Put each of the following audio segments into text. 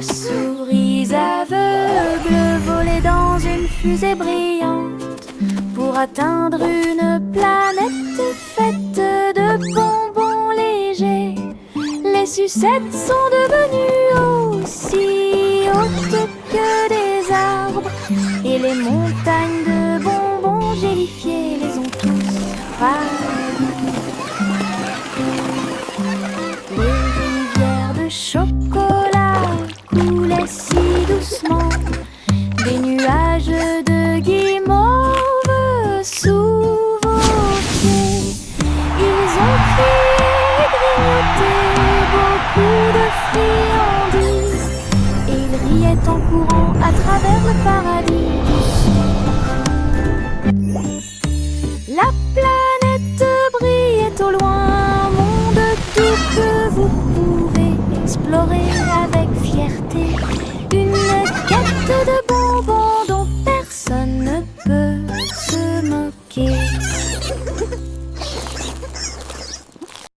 souris aveugles volaient dans une fusée brillante pour atteindre une planète faite de bonbons légers. Les sucettes sont devenues aussi hautes que des arbres et les montagnes de bonbons gélifiés les ont tous ravagés. Les rivières de chocolat coulaient si doucement, des nuages de guimauve sous vos pieds. Ils ont crié et grignoté beaucoup de friandises, et ils riaient en courant à travers le paradis du son. La planète brillait au loin, monde doux que vous pouvez explorer avec fierté. Une quête de bonbons dont personne ne peut se moquer.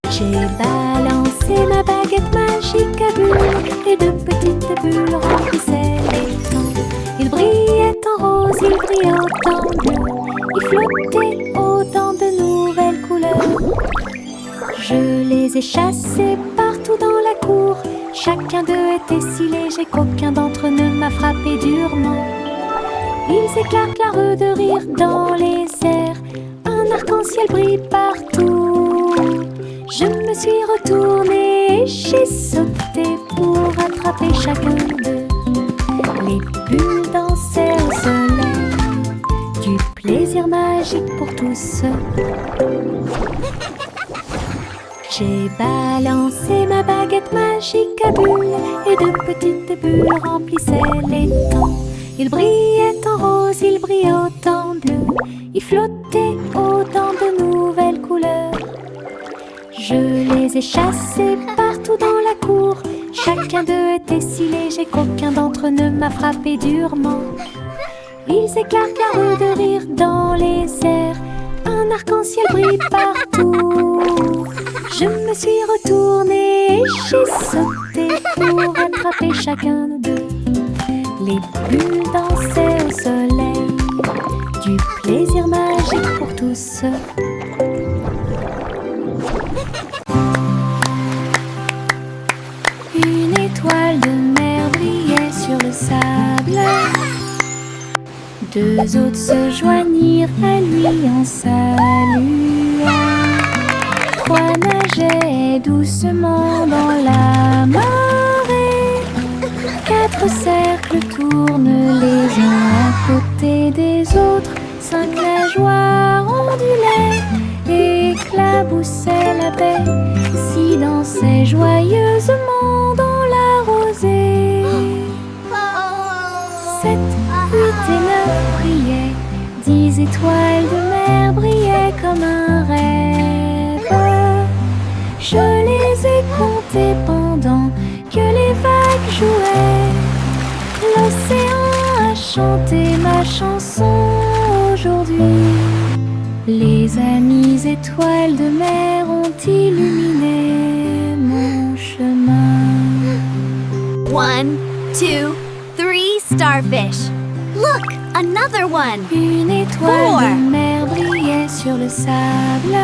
J'ai balancé ma baguette magique à bulles, et de petites bulles remplissaient l'étang. Il brillait en rose, il brillait en bleu, il flottait autant de nouvelles couleurs. Je les ai chassés partout dans la cour. Chacun d'eux était si léger qu'aucun d'entre eux ne m'a frappé durement. Ils éclatent la de rire dans les airs, un arc-en-ciel brille partout. Je me suis retournée et j'ai sauté pour attraper chacun d'eux. Les bulles dansaient au soleil, du plaisir magique pour tous. J'ai balancé ma baguette magique à bulles, et de petites bulles remplissaient l'étang. Il brillait en rose, il brillait autant bleu, il flottait autant de nouvelles couleurs. Je les ai chassés partout dans la cour. Chacun d'eux était si léger qu'aucun d'entre eux ne m'a frappé durement. Ils éclatent la rue de rire dans les airs, un arc-en-ciel brille partout. Je me suis retournée et j'ai sauté pour attraper chacun d'eux. Les bulles dansaient au soleil, du plaisir magique pour tous. Une étoile de mer brillait sur le sable. Deux autres se joignirent à lui en saluant. Trois nageaient doucement dans la marée. Quatre cercles tournent les uns à côté des autres. Cinq nageoires ondulaient, éclaboussaient la baie, s'y dansaient joyeusement dans la rosée. 7, 8 et 9 brillaient, 10 étoiles de mer brillaient comme un rêve. Je les ai comptées pendant que les vagues jouaient. L'océan a chanté ma chanson aujourd'hui. Les amies étoiles de mer ont illuminé mon chemin. 1, 2, 3 starfish. Look, another one. Une étoile 4. de mer brillait sur le sable.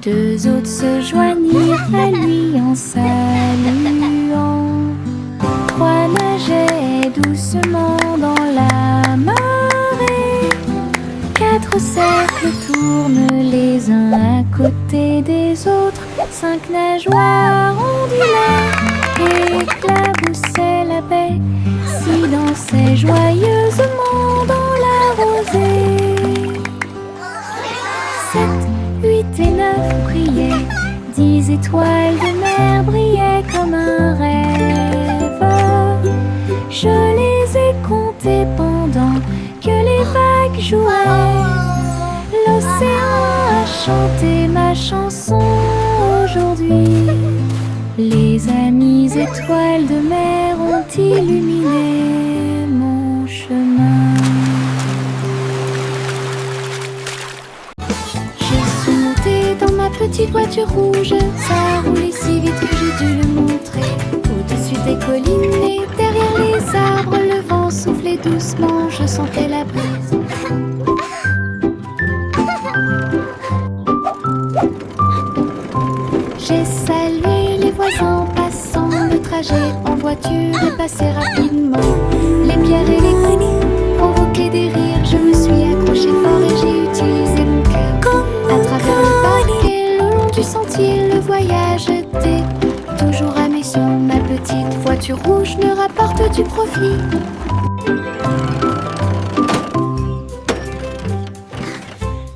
Deux autres se joignirent à lui en saluant. Trois nageaient doucement dans la marée. Quatre cercles tournent les uns à côté des autres. Cinq nageoires ondulaient, éclaboussaient la baie, s'y dansaient joyeusement dans la rosée. 7, 8 et 9 brillaient, 10 étoiles de mer brillaient comme un rêve. Je les ai comptées pendant que les vagues jouaient. L'océan a chanté ma chanson aujourd'hui. Les amies étoiles de mer ont illuminé mon chemin. J'ai sauté dans ma petite voiture rouge. Ça a roulé si vite que j'ai dû le montrer. Au-dessus des collines J'ai salué les voisins passant, le trajet en voiture est passé rapidement. Les pierres et les coups provoquaient des rires, je me suis accroché fort et j'ai utilisé mon cœur. À travers le parc et le long du sentier, le voyage était toujours à mes yeux. Ma petite voiture rouge me rapporte du profit.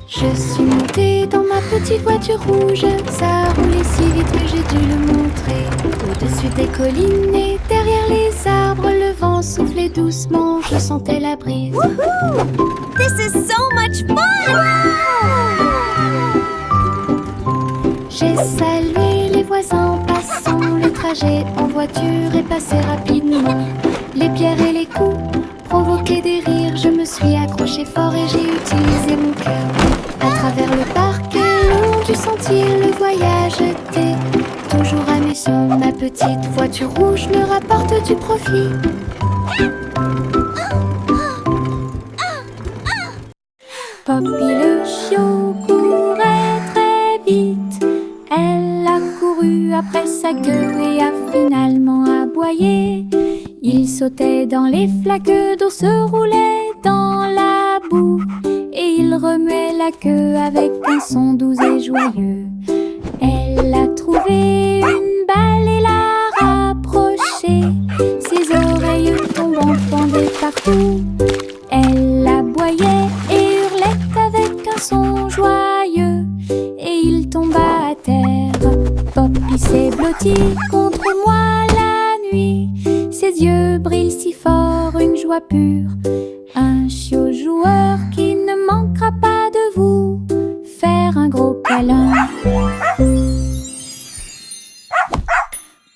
Je suis montée dans ma petite voiture rouge. Ça roulait si vite que j'ai dû le montrer. Au-dessus des collines et derrière les arbres, le vent soufflait doucement, je sentais la brise. This is so much fun! J'ai salué les voisins passant, le trajet en voiture est passé rapidement. Les pierres et les coups provoquaient des rires, je me suis accroché fort et j'ai utilisé mon cœur. À travers le parc et le long du sentier, le voyage était toujours à mes yeux. Ma petite voiture rouge me rapporte du profit. Poppy le chiot courait très vite. Elle a couru après sa queue et a finalement aboyé. Il sautait dans les flaques d'eau, se roulait dans la boue, et il remuait la queue avec un son doux et joyeux. Elle a trouvé une balle et l'a rapprochée, ses oreilles tombantes pendaient partout. Elle aboyait et hurlait avec un son joyeux, et il tomba à terre. Poppy s'est blotti contre moi la nuit, ses yeux brillent si fort, une joie pure. Un chiot joueur qui ne manquera pas de vous faire un gros câlin.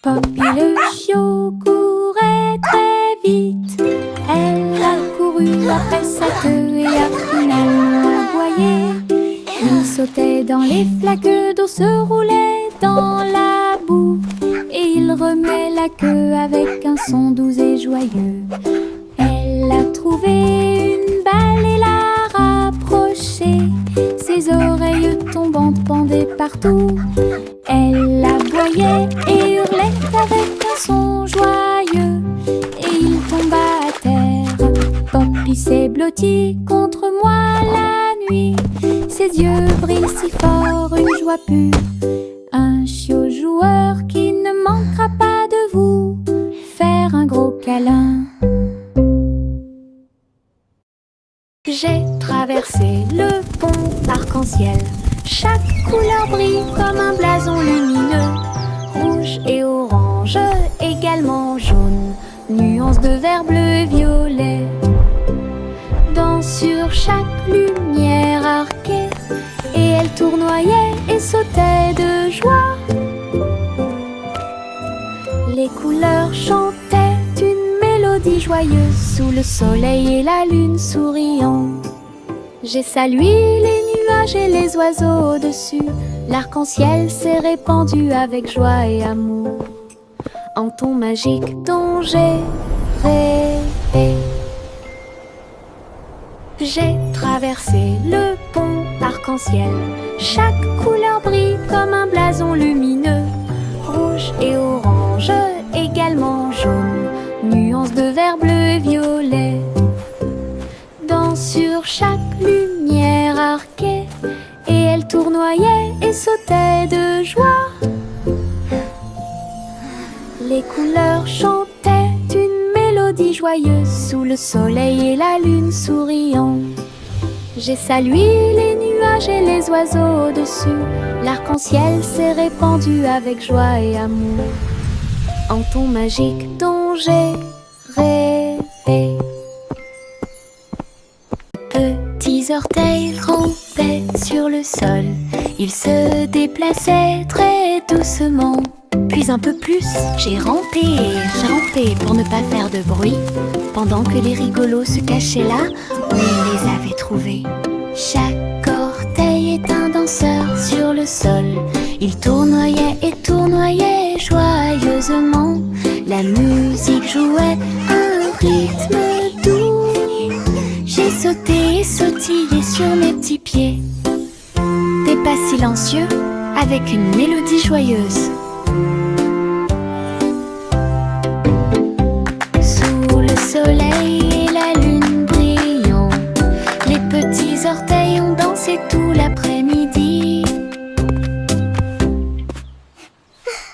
Poppy le chiot courait très vite. Elle a couru après sa queue et a finalement aboyé. Il sautait dans les flaques d'eau, se roulait dans la boue, et il remuait la queue avec un son doux et joyeux. Elle a trouvé une balle et l'a rapprochée, ses oreilles tombantes pendaient partout. Elle aboyait et hurlait avec un son joyeux, et il tomba à terre. Poppy s'est blotti contre moi la nuit, ses yeux brillent si fort, une joie pure. Un chiot joueur qui ne manquera pas de vous faire un gros câlin. J'ai traversé le pont arc-en-ciel. Chaque couleur brille comme un blason lumineux. Rouge et orange, également jaune, nuances de vert, bleu et violet. Sur chaque lumière arquée, et elle tournoyait et sautait de joie. Les couleurs chantaient une mélodie joyeuse sous le soleil et la lune souriant. J'ai salué les nuages et les oiseaux au-dessus. L'arc-en-ciel s'est répandu avec joie et amour en ton magique dont j'ai rêvé. J'ai traversé le pont arc-en-ciel. Chaque couleur brille comme un blason lumineux. Rouge et orange, également jaune, nuances de vert, bleu et violet. Sur chaque lumière arquée, et elle tournoyait et sautait de joie. Les couleurs chantaient une mélodie joyeuse sous le soleil et la lune souriant. J'ai salué les nuages et les oiseaux au-dessus. L'arc-en-ciel s'est répandu avec joie et amour en ton magique dont j'ai rêvé. Petits orteils rampaient sur le sol. Ils se déplaçaient très doucement. Puis un peu plus, j'ai rampé pour ne pas faire de bruit, pendant que les rigolos se cachaient là où ils les avaient trouvés. Chaque orteil est un danseur sur le sol. Il tournoyait et tournoyait joyeusement. La musique jouait un rythme doux. J'ai sauté et sautillé sur mes petits pieds. Des pas silencieux avec une mélodie joyeuse. Sous le soleil et la lune brillant, les petits orteils ont dansé tout l'après-midi.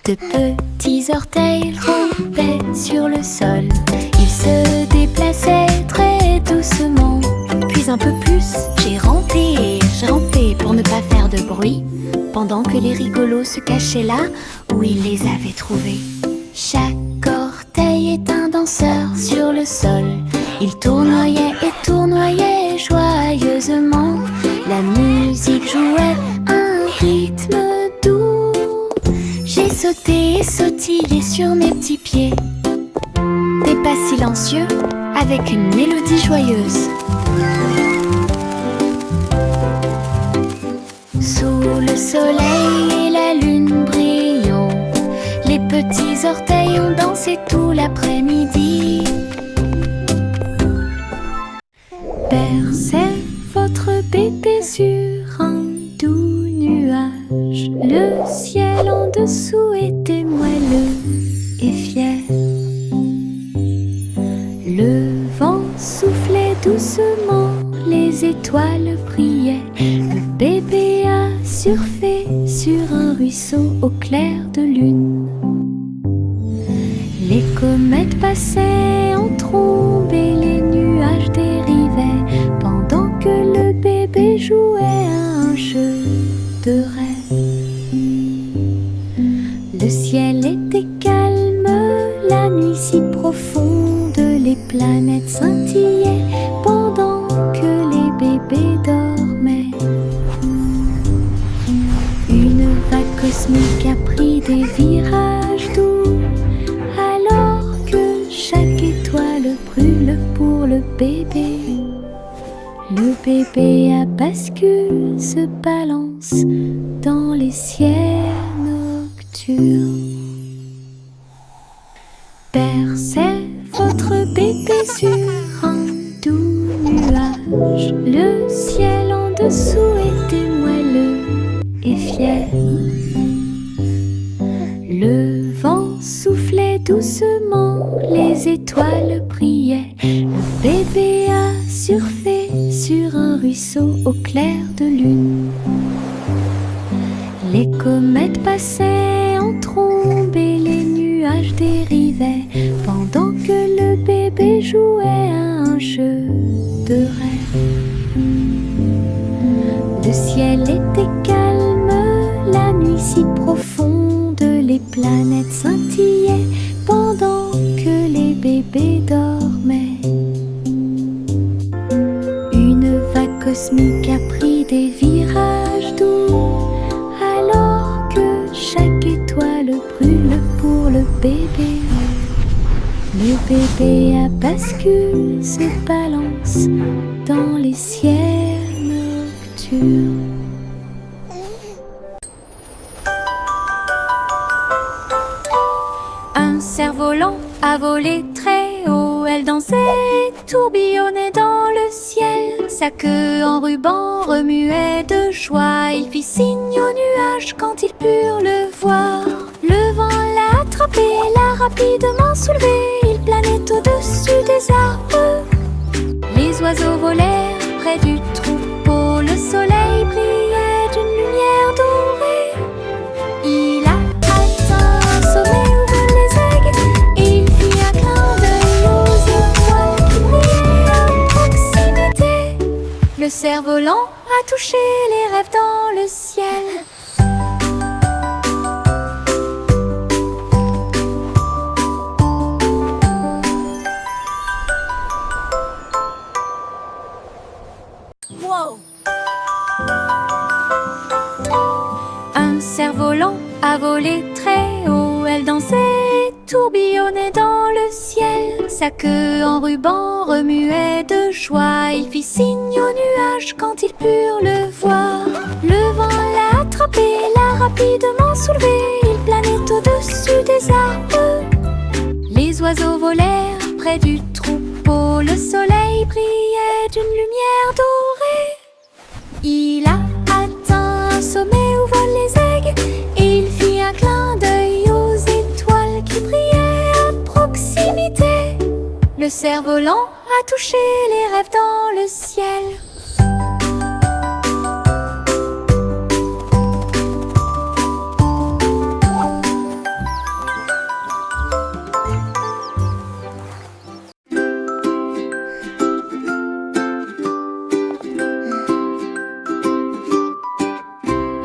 De petits orteils rampaient sur le sol. Ils se déplaçaient très doucement. Puis un peu plus, j'ai rampé pour ne pas faire de bruit, pendant que les rigolos se cachaient là où ils les avaient trouvés. Chaque orteil est un danseur sur le sol. Il tournoyait et tournoyait joyeusement. La musique jouait un rythme doux. J'ai sauté et sautillé sur mes petits pieds. Des pas silencieux avec une mélodie joyeuse. Sous le soleil et la lune brillant, les petits orteils ont dansé tout l'après-midi. Bercez votre bébé sur un doux nuage. Le ciel en dessous était moelleux et fier. Le vent soufflait doucement, les étoiles brillaient. Le bébé a surfé sur un ruisseau au clair de lune. Les comètes passaient en trombe et les nuages dérivaient, pendant que le bébé jouait à un jeu de rêve. Le ciel était calme, la nuit si profonde, les planètes scintillaient pendant que les bébés dormaient. Une vague cosmique a pris des virages doux, alors que chaque étoile brûle pour le bébé. Le bébé à bascule se balance dans les ciels nocturnes. Bercez votre bébé sur un doux nuage. Le ciel en dessous était moelleux et fier. Le vent soufflait doucement, les étoiles brillaient. Le bébé a surfé sur un ruisseau au clair de lune. Les comètes passaient en trombe et les nuages dérivaient, pendant que le bébé jouait à un jeu de rêve. Le ciel était calme, la nuit si profonde, les planètes scintillaient pendant que les bébés dormaient. Une vague cosmique a pris des virages doux, alors que chaque étoile brûle pour le bébé. Le bébé à bascule se balance dans les ciels nocturnes. Un cerf-volant a volé très haut. Elle dansait, tourbillonnait dans le ciel. Sa queue en ruban remuait de joie. Il fit signe aux nuages quand ils purent le voir. Le vent l'a attrapé, l'a rapidement soulevé. Il planait au-dessus des arbres. Les oiseaux volèrent près du troupeau. Le soleil brillait d'une lumière dorée. Il a atteint un sommet où volent les aigues. Il fit un clin d'œil aux étoiles qui brillaient à proximité. Le cerf-volant a touché les rêves dans le ciel. Un cerf-volant a volé très haut. Elle dansait, tourbillonnait dans le ciel. Sa queue en ruban remuait de joie. Il fit signe aux nuages quand ils purent le voir. Le vent l'a attrapé, l'a rapidement soulevé. Il planait au-dessus des arbres. Les oiseaux volèrent près du troupeau. Le soleil brillait d'une lumière dorée. Il a atteint un sommet où volent les aigues. cerf-volant a touché les rêves dans le ciel.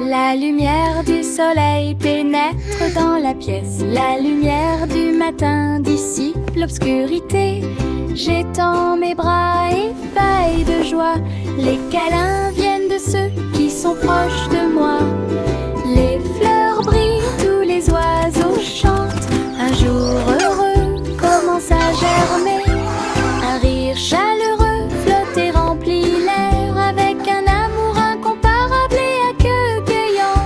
La lumière du soleil pénètre dans la pièce. La lumière du matin dissipe l'obscurité. J'étends mes bras ébahis de joie. Les câlins viennent de ceux qui sont proches de moi. Les fleurs brillent, tous les oiseaux chantent. Un jour heureux commence à germer. Un rire chaleureux flotte et remplit l'air avec un amour incomparable et accueillant.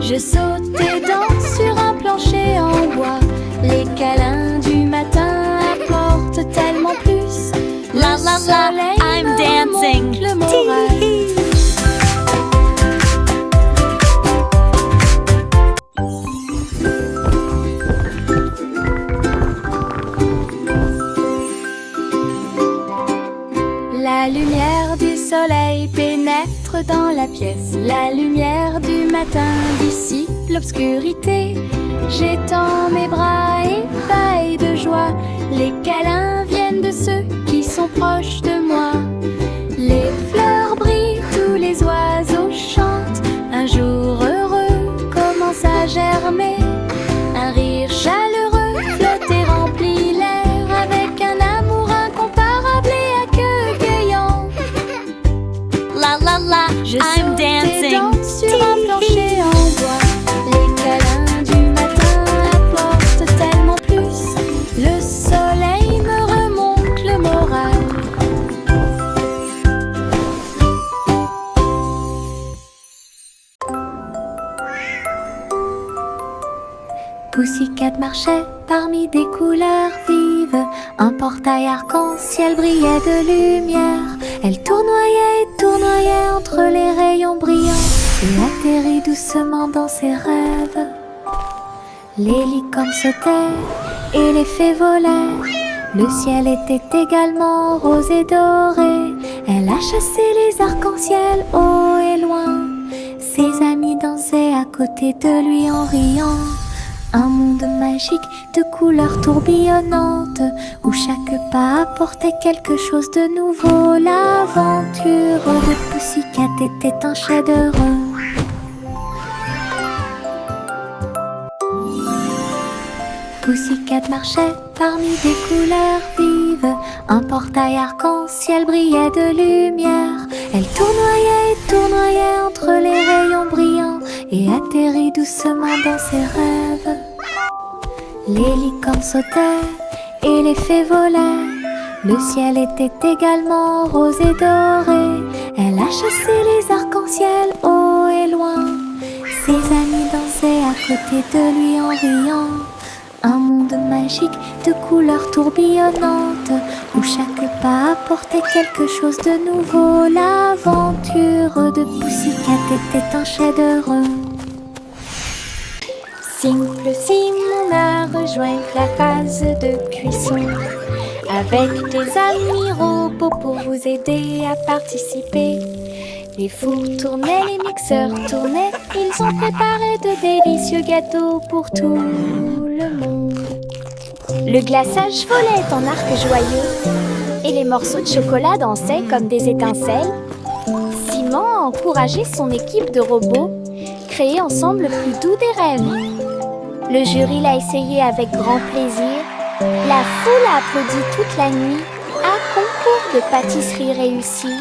Je saute et danse sur un plancher en bois. Les câlins du matin apportent tellement plus. La la la, I'm dancing. Le moral. La lumière du soleil pénètre dans la pièce. La lumière du matin dissipe l'obscurité. J'étends mes bras ébahis de joie. Les câlins viennent de ceux qui sont proches de moi. Les fleurs brillent, tous les oiseaux chantent. Un jour heureux commence à germer. Un rire chaleureux flotte et remplit l'air avec un amour incomparable et accueillant. La la la, Je I'm saute et dancing. danse sur un plancher en bois. Les câlins du matin apportent tellement plus. Le soleil me remonte le moral. Pussycat marchait parmi des couleurs vives. Un portail arc-en-ciel brillait de lumière. Elle tournoyait et tournoyait entre les rayons brillants et atterrit doucement dans ses rêves. Les licornes sautaient et les fées volaient. Le ciel était également rose et doré. Elle a chassé les arcs-en-ciel haut et loin. Ses amis dansaient à côté de lui en riant. Un monde magique de couleurs tourbillonnantes où chaque pas apportait quelque chose de nouveau. L'aventure de Pussycat était un chef-d'œuvre. Pussycat marchait parmi des couleurs vives. Un portail arc-en-ciel brillait de lumière. Elle tournoyait et tournoyait entre les rayons brillants et atterrit doucement dans ses rêves. Les licornes sautaient et les fées volaient. Le ciel était également rose et doré. Elle a chassé les arcs-en-ciel haut et loin. Ses amis dansaient à côté de lui en riant. Un monde magique de couleurs tourbillonnantes où chaque pas apportait quelque chose de nouveau. L'aventure de Pussycat était un chef-d'œuvre. Simple Simon a rejoint la phase de cuisson avec des amis robots pour vous aider à participer. Les fours tournaient, les mixeurs tournaient, ils ont préparé de délicieux gâteaux pour tout le monde. Le glaçage volait en arc joyeux et les morceaux de chocolat dansaient comme des étincelles. Simon a encouragé son équipe de robots, créer ensemble le plus doux des rêves. Le jury l'a essayé avec grand plaisir. La foule a applaudi toute la nuit. Un concours de pâtisserie réussi.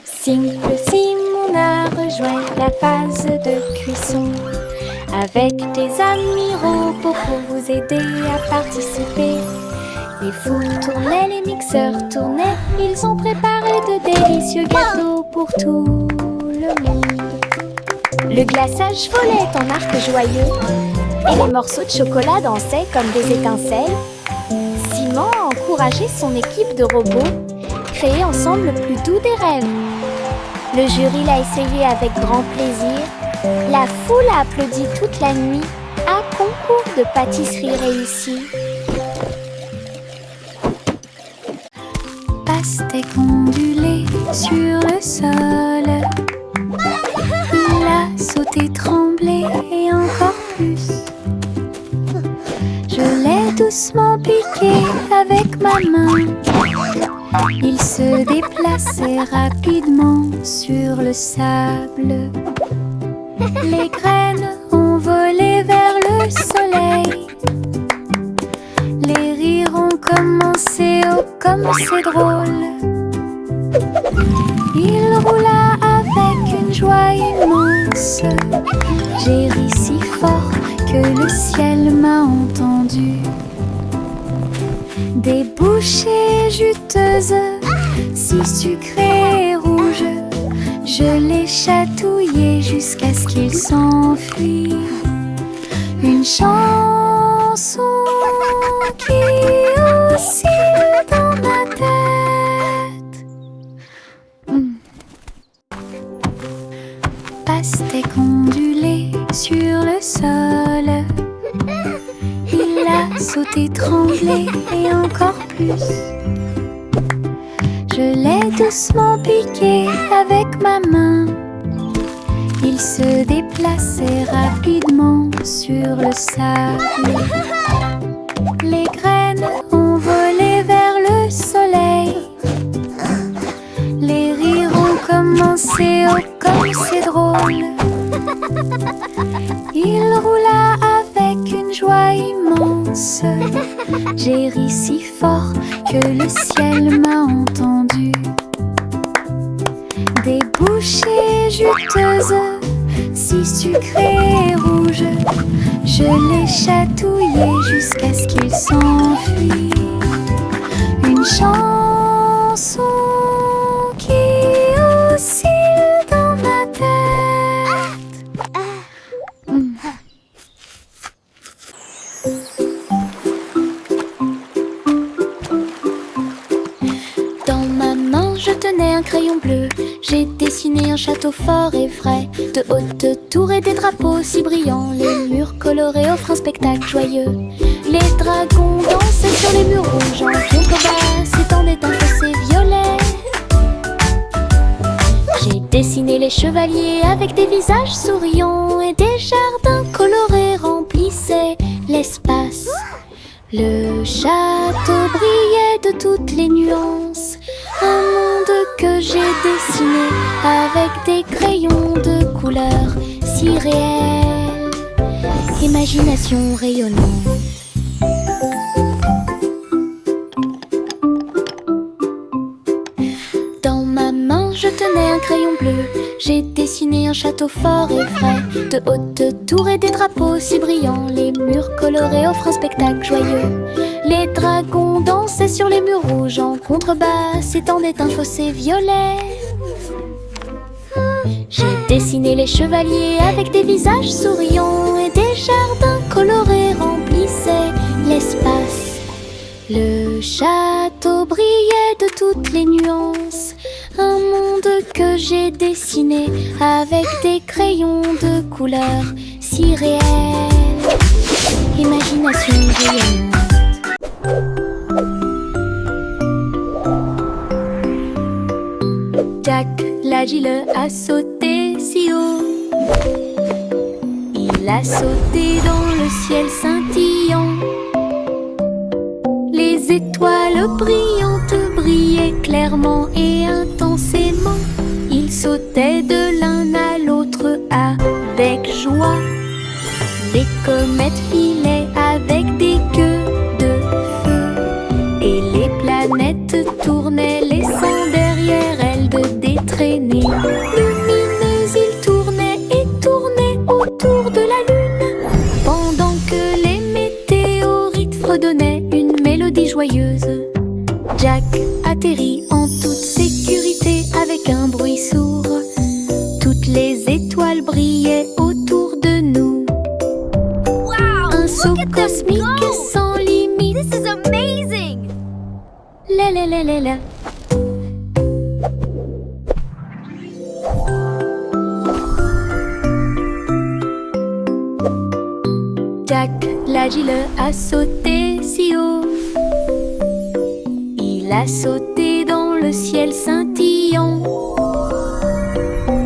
Simple Simon a rejoint la phase de cuisson avec des amis robots pour vous aider à participer. Les fours tournaient, les mixeurs tournaient, ils ont préparé de délicieux gâteaux pour tout le monde. Le glaçage volait en arc joyeux et les morceaux de chocolat dansaient comme des étincelles. Simon a encouragé son équipe de robots, créer ensemble le plus doux des rêves. Le jury l'a essayé avec grand plaisir. La foule a applaudi toute la nuit. un concours de pâtisserie réussi. Pastèque ondulée sur le sol. Il a sauté, tremblé et encore plus. Je l'ai doucement piqué avec ma main. Il se déplaçait rapidement sur le sable. Les graines ont volé vers le soleil. Les rires ont commencé, oh comme c'est drôle. Il roula avec une joie immense. J'ai ri si fort que le ciel m'a entendu. Des bouchées juteuses, si sucrées et rouges, je les chatouillais jusqu'à ce qu'ils s'enfuient. Une chanson qui oscille dans ma tête. Pastèque ondulée sur le sol. Il a sauté, tremblé et encore plus. Je l'ai doucement piqué avec ma main. Il se déplaçait rapidement sur le sable. Les graines ont volé vers le soleil. Les rires ont commencé, oh comme c'est drôle. Il roula avec une joie immense. J'ai ri si fort que le ciel m'a entendu. Des bouchées juteuses, si sucrées et rouges, je les chatouillais jusqu'à ce qu'ils s'enfuient. Une chanson qui oscille dans ma tête. Dans ma main, je tenais un crayon bleu. J'ai dessiné un château fort et vrai, de hautes tours et des drapeaux si brillants. Les murs colorés offrent un spectacle joyeux. Les dragons dansaient sur les murs rouges. En contrebas s'étendait un fossé violet. J'ai dessiné les chevaliers avec des visages souriants. Et des jardins colorés remplissaient l'espace. Le château brillait de toutes les nuances. Un monde que j'ai dessiné avec des crayons de couleurs si réels. Imagination rayonnante. Dans ma main, je tenais un crayon bleu. J'ai dessiné un château fort et frais, de hautes tours et des drapeaux si brillants. Les murs colorés offrent un spectacle joyeux. Les dragons dansaient sur les murs rouges. En contrebas s'étendait un fossé violet. J'ai dessiné les chevaliers avec des visages souriants. Et des jardins colorés remplissaient l'espace. Le château brillait de toutes les nuances. Un monde que j'ai dessiné avec des crayons de couleurs si réels. Imagination rayonnante. Jack l'agile a sauté si haut. Il a sauté dans le ciel scintillant. Les étoiles brillantes brillaient clairement et intensément. Ils sautaient de l'un à l'autre avec joie. Les comètes filaient avec des queues de feu. Et les planètes tournaient, laissant derrière elles de détraînées lumineuses. Ils tournaient et tournaient autour de la lune, pendant que les météorites fredonnaient une mélodie joyeuse. Jack atterrit en toute sécurité avec un bruit sourd. Toutes les étoiles brillaient autour de nous. Wow! Un saut cosmique sans limite. This is amazing! La la la la la. fragile a sauté si haut. Il a sauté dans le ciel scintillant.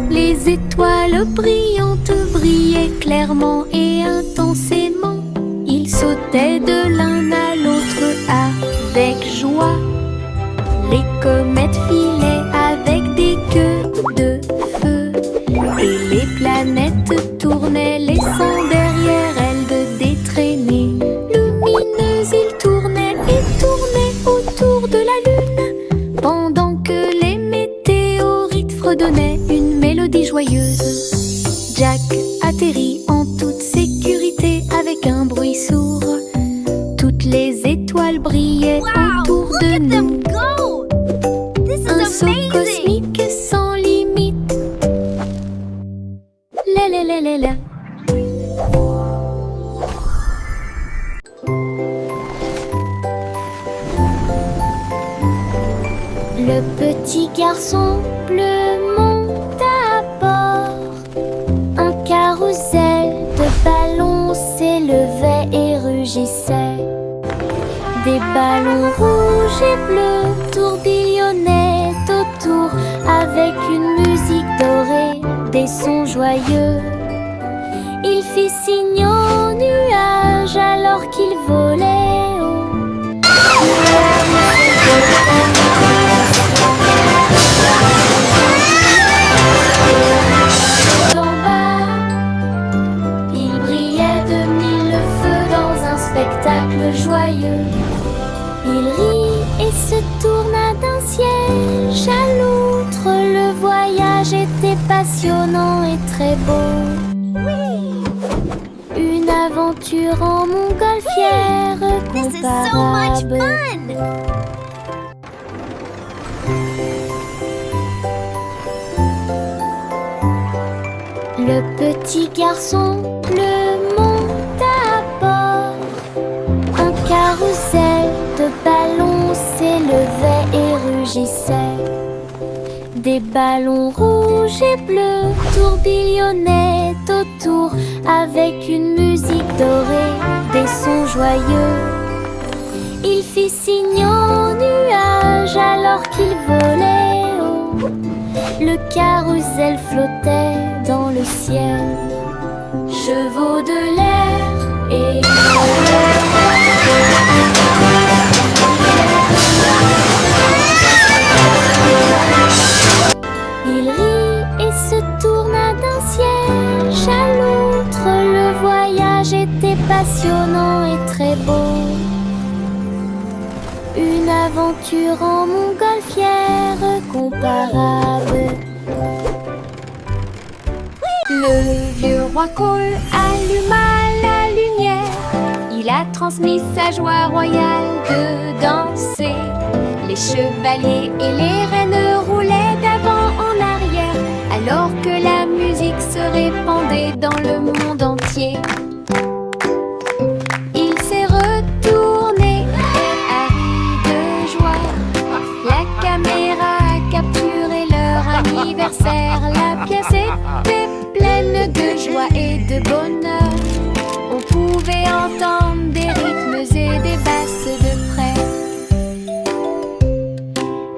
Les étoiles brillantes brillaient clairement et intensément. Il sautait de l'un à l'autre avec joie. Les comètes filaient avec des queues de feu. Et les planètes tournaient, laissant derrière elles des traînées lumineuses. Ils tournaient et tournaient autour de la lune, pendant que les météorites fredonnaient une mélodie joyeuse. Jack atterrit en toute sécurité avec un bruit sourd. Toutes les étoiles brillaient autour Look de at nous. them go! This Un is saut amazing! cosmique sans limite. La la la la la. Le petit garçon bleu monte à bord. Un carrousel de ballons s'élevait et rugissait. Des ballons rouges et bleus tourbillonnaient autour avec une musique dorée, des sons joyeux. Il fit signe aux nuages alors qu'il volait haut. En bas, il brillait de mille feux dans un spectacle joyeux. Il rit et se tourna d'un siège à l'autre. Le voyage était passionnant et très beau. Une aventure en montgolfière This is so much comparable. fun! Le petit garçon bleu monte à bord. Un carrousel de ballons s'élevait et rugissait. Des ballons rouges et bleus tourbillonnaient autour avec une musique dorée, des sons joyeux. Il fit signe aux nuages alors qu'il volait haut. Le carrousel flottait dans le ciel. Chevaux de l'air et il rit et se tourna d'un siège à l'autre. Le voyage était passionnant et très beau. Une aventure en montgolfière comparable. Le vieux roi Cole alluma la lumière. Il a transmis sa joie royale de danser. Les chevaliers et les reines roulaient d'avant en arrière, alors que la musique se répandait dans le monde entier. Il s'est retourné et a ri de joie. La caméra a capturé leur anniversaire. La pièce était pleine de joie et de bonheur. On pouvait entendre des rythmes et des basses de près.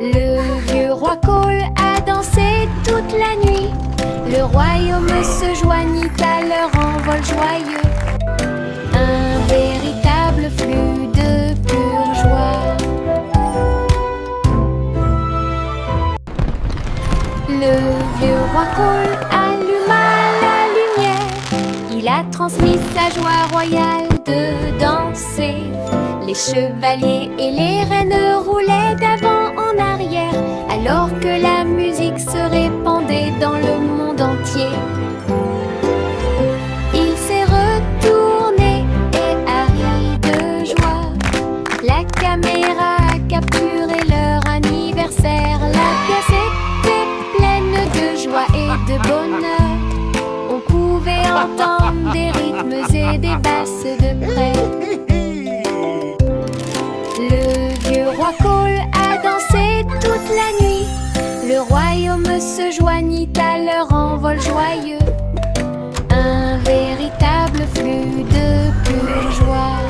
Le vieux roi Cole a dansé toute la nuit. Le royaume se joignit à leur envol joyeux. Un véritable flux de pure joie. Le vieux roi Cole alluma la lumière. Il a transmis sa joie royale de danser. Les chevaliers et les reines roulaient d'avant en arrière, alors que la musique se répandait dans le monde entier. Il s'est retourné et a ri de joie. La caméra a capturé leur anniversaire. La pièce était pleine de joie et de bonheur. On pouvait entendre des rythmes et des basses de près. Le vieux roi Cole a dansé toute la nuit. Le royaume se joignit à leur envol joyeux. Un véritable flux de pure joie.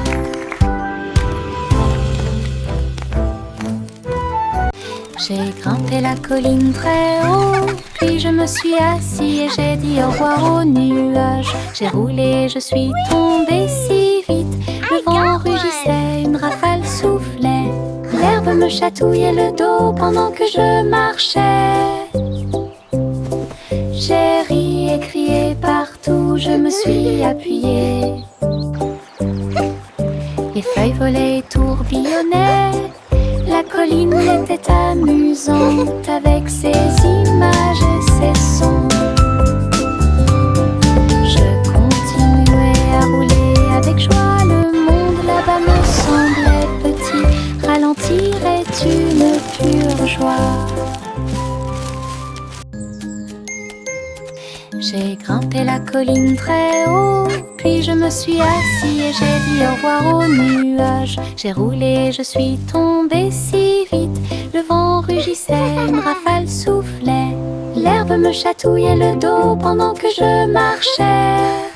J'ai grimpé la colline très haut, puis je me suis assis et j'ai dit au revoir aux nuages. J'ai roulé, je suis tombée si vite, le vent rugissait, une rafale soufflait. L'herbe me chatouillait le dos pendant que je marchais. J'ai ri et crié partout, je me suis appuyée. Les feuilles volaient et tourbillonnaient. La colline était amusante avec ses images et ses sons. Je continuais à rouler avec joie. Le monde là-bas me semblait petit. Ralentir est une pure joie. J'ai grimpé la colline très haut, puis je me suis assis et j'ai dit au revoir aux nuages. J'ai roulé, je suis tombée si vite, le vent rugissait, une rafale soufflait. L'herbe me chatouillait le dos pendant que je marchais.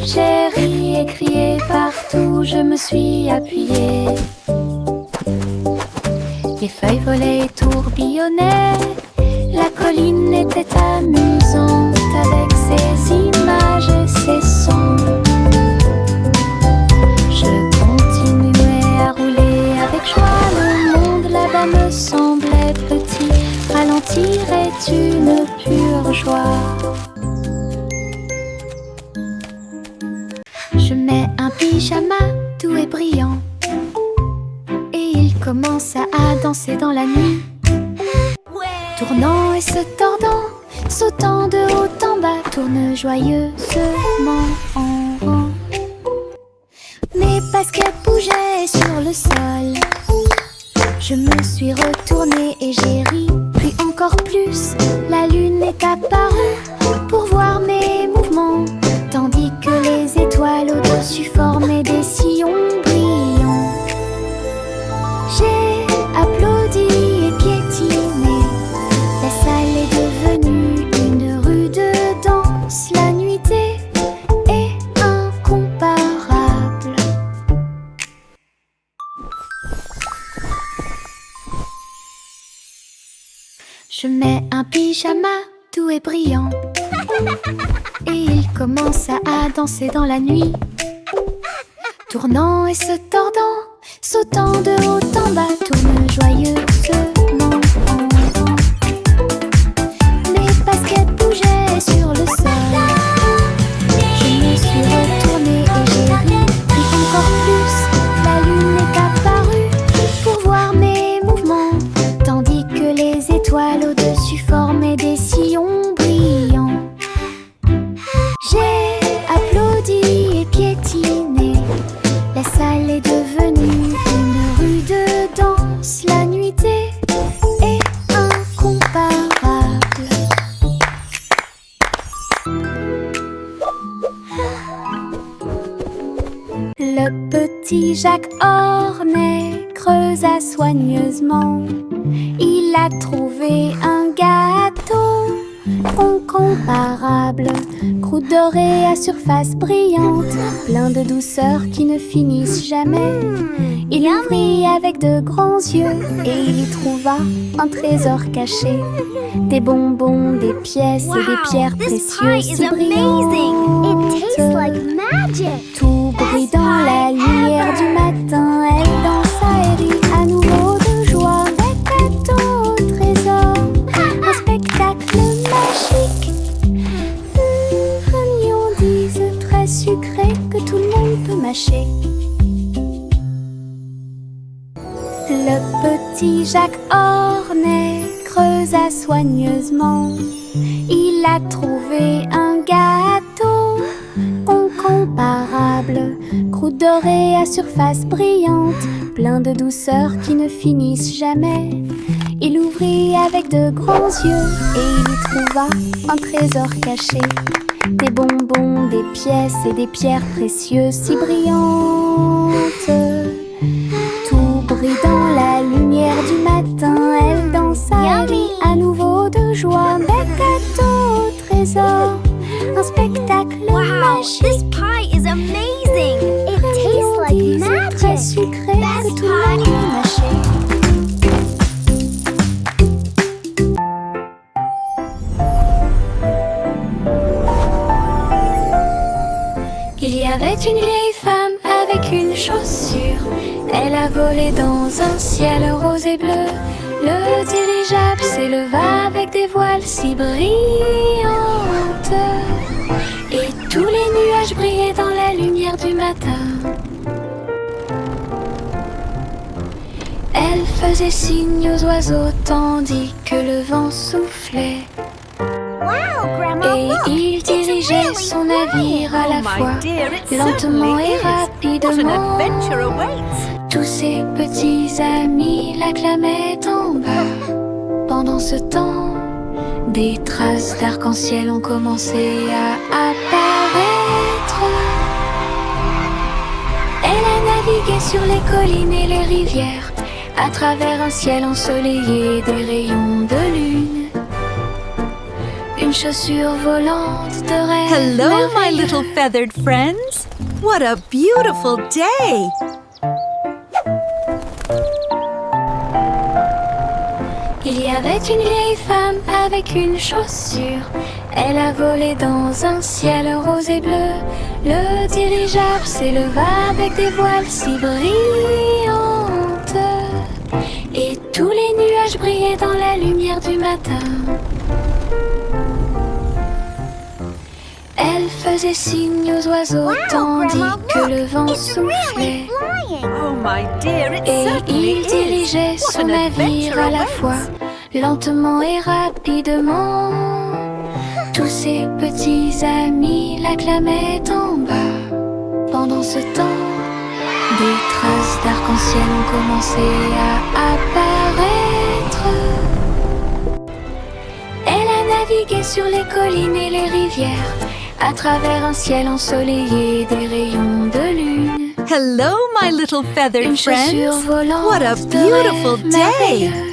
J'ai ri et crié partout, je me suis appuyée. Les feuilles volaient et tourbillonnaient. La colline était amusante avec ses images et ses sons. Je continuais à rouler avec joie. Le monde là-bas me semblait petit. Ralentir est une pure joie. Je mets un pyjama doux et brillant, et il commence à danser dans la nuit. Tournant et se tordant, sautant de haut en bas, tourne joyeusement en rond. Mes baskets bougeaient sur le sol. Je me suis retournée et j'ai ri, puis encore plus. La lune est apparue pour voir mes mouvements, tandis que les étoiles au-dessus formaient des sillons brillants. J'ai applaudi et piétiné. La salle est devenue une rue de danse. La nuitée est incomparable. Je mets un pyjama doux et brillant, et il commence à danser dans la nuit. Tournant et se tordant, sautant de haut en bas, tourne joyeusement en rond. Mes baskets bougeaient sur le sol. Je me suis retournée et j'ai ri, puis encore plus. La lune est apparue pour voir mes mouvements, tandis que les étoiles au-dessus formaient des sillons brillants. J'ai applaudi et piétiné. La salle est devenue une rue de danse. La nuitée est incomparable. Le petit Jacques Ornet creusa soigneusement. Il a trouvé un gâteau incomparable, croûte dorée à surface brillante, plein de douceur qui ne finissent jamais. Il ouvrit avec de grands yeux et il y trouva un trésor caché, des bonbons, des pièces et des pierres précieuses si brillantes. Tout brille dans la lumière du matin. Elle dansa et rit à nouveau de joie. Des cadeaux au trésor, un spectacle magique. Un lion-dise très sucré que tout le monde peut mâcher. Le petit Jacques Ornet creusa soigneusement. Il a trouvé un gâteau incomparable, croûte dorée à surface brillante, plein de douceur qui ne finissent jamais. Il ouvrit avec de grands yeux et il y trouva un trésor caché, des bonbons, des pièces et des pierres précieuses si brillantes. Tout brille dans la lumière du matin. Elle dansa et rit à nouveau de joie. Des cadeaux au trésor, un spectacle magique. This pie is amazing! It tastes like Très magic! sucré Best que tout le monde pie peut mâcher. avait une vieille femme avec une chaussure. Elle a volé dans un ciel rose et bleu. Le dirigeable s'éleva avec des voiles si brillantes. Et tous les nuages brillaient dans la lumière du matin. Elle faisait signe aux oiseaux tandis que le vent soufflait. Wow, Grandma, Et look! il dirigeait really son navire à la fois, lentement et rapidement. Tous ses petits amis l'acclamaient en bas. Pendant ce temps, des traces d'arc-en-ciel ont commencé à apparaître. Elle a navigué sur les collines et les rivières, à travers un ciel ensoleillé des rayons de lune. Une chaussure volante de rêve. Hello, my merveilleux. little feathered friends. What a beautiful day! Il y avait une vieille femme avec une chaussure. Elle a volé dans un ciel rose et bleu. Le dirigeable s'éleva avec des voiles si brillantes. Et tous les nuages brillaient dans la lumière du matin. Elle faisait signe aux oiseaux tandis Grandma, que look! le vent It's really soufflait. flying! Oh, my dear, it Et certainly il dirigeait is. What son an navire adventure à la awaits. fois, lentement et rapidement. Tous ses petits amis l'acclamaient en bas. Pendant ce temps, des traces d'arc-en-ciel ont commencé à apparaître. Elle a navigué sur les collines et les rivières, à travers un ciel ensoleillé des rayons de lune. Hello, my little feathered Une chaussure friends. volante What a de beautiful rêve day! merveilleux.